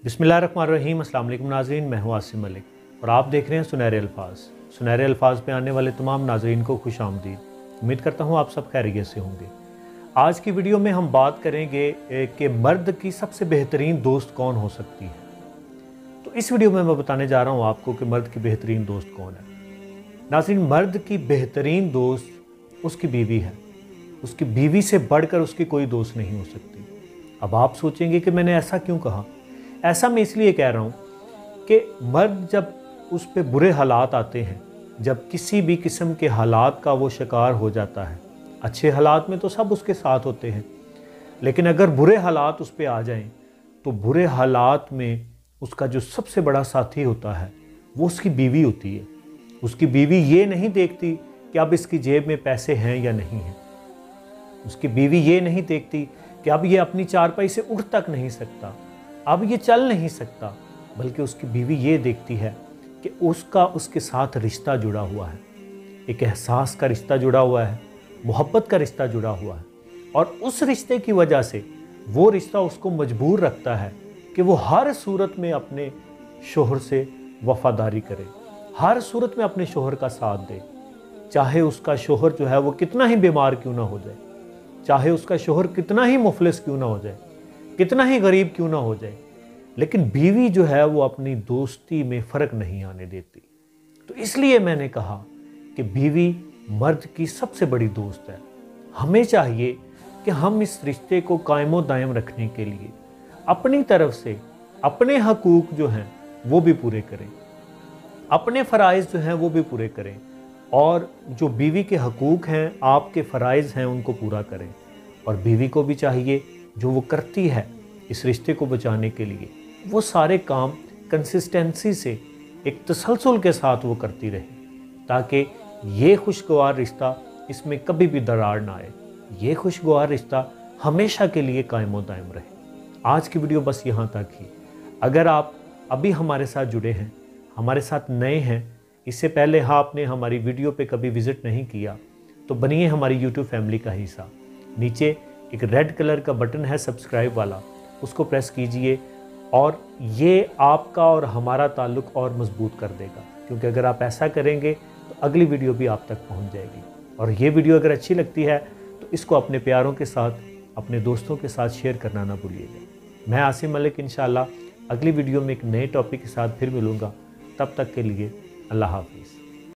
बिस्मिल्लाहिर्रहमानिर्रहीम। अस्सलाम वालेकुम नाज़रीन, मैं हूं आसिम मलिक और आप देख रहे हैं सुनहरे अल्फाज। सुनहरे अल्फाज में आने वाले तमाम नाज़रीन को खुश आमदीद। उम्मीद करता हूं आप सब खैरियत से होंगे। आज की वीडियो में हम बात करेंगे कि मर्द की सबसे बेहतरीन दोस्त कौन हो सकती है। तो इस वीडियो में मैं बताने जा रहा हूँ आपको कि मर्द की बेहतरीन दोस्त कौन है। नाज़रीन, मर्द की बेहतरीन दोस्त उसकी बीवी है। उसकी बीवी से बढ़कर उसकी कोई दोस्त नहीं हो सकती। अब आप सोचेंगे कि मैंने ऐसा क्यों कहा। ऐसा मैं इसलिए कह रहा हूँ कि मर्द जब उस पे बुरे हालात आते हैं, जब किसी भी किस्म के हालात का वो शिकार हो जाता है, अच्छे हालात में तो सब उसके साथ होते हैं, लेकिन अगर बुरे हालात उस पे आ जाएं तो बुरे हालात में उसका जो सबसे बड़ा साथी होता है वो उसकी बीवी होती है। उसकी बीवी ये नहीं देखती कि अब इसकी जेब में पैसे हैं या नहीं हैं। उसकी बीवी ये नहीं देखती कि अब ये अपनी चारपाई से उठ तक नहीं सकता, अब ये चल नहीं सकता, बल्कि उसकी बीवी ये देखती है कि उसका उसके साथ रिश्ता जुड़ा हुआ है, एक एहसास का रिश्ता जुड़ा हुआ है, मोहब्बत का रिश्ता जुड़ा हुआ है। और उस रिश्ते की वजह से वो रिश्ता उसको मजबूर रखता है कि वो हर सूरत में अपने शोहर से वफादारी करे, हर सूरत में अपने शोहर का साथ दे। चाहे उसका शोहर जो है वो कितना ही बीमार क्यों ना हो जाए, चाहे उसका शोहर कितना ही मुफलिस क्यों ना हो जाए, कितना ही गरीब क्यों ना हो जाए, लेकिन बीवी जो है वो अपनी दोस्ती में फ़र्क नहीं आने देती। तो इसलिए मैंने कहा कि बीवी मर्द की सबसे बड़ी दोस्त है। हमें चाहिए कि हम इस रिश्ते को कायमो दायम रखने के लिए अपनी तरफ से अपने हकूक़ जो हैं वो भी पूरे करें, अपने फ़राइज़ जो हैं वो भी पूरे करें, और जो बीवी के हकूक़ हैं, आपके फ़राइज़ हैं, उनको पूरा करें। और बीवी को भी चाहिए जो वो करती है इस रिश्ते को बचाने के लिए, वो सारे काम कंसिस्टेंसी से एक तसलसल के साथ वो करती रहे, ताकि ये खुशगवार रिश्ता, इसमें कभी भी दरार ना आए, ये खुशगवार रिश्ता हमेशा के लिए कायम दायम रहे। आज की वीडियो बस यहाँ तक ही। अगर आप अभी हमारे साथ जुड़े हैं, हमारे साथ नए हैं, इससे पहले आपने हमारी वीडियो पे कभी विज़िट नहीं किया, तो बनिए हमारी यूट्यूब फैमिली का हिस्सा। नीचे एक रेड कलर का बटन है सब्सक्राइब वाला, उसको प्रेस कीजिए और ये आपका और हमारा ताल्लुक़ और मजबूत कर देगा, क्योंकि अगर आप ऐसा करेंगे तो अगली वीडियो भी आप तक पहुंच जाएगी। और ये वीडियो अगर अच्छी लगती है तो इसको अपने प्यारों के साथ, अपने दोस्तों के साथ शेयर करना ना भूलिएगा। मैं आसिम मलिक इंशाअल्लाह अगली वीडियो में एक नए टॉपिक के साथ फिर मिलूँगा। तब तक के लिए अल्लाह हाफिज़।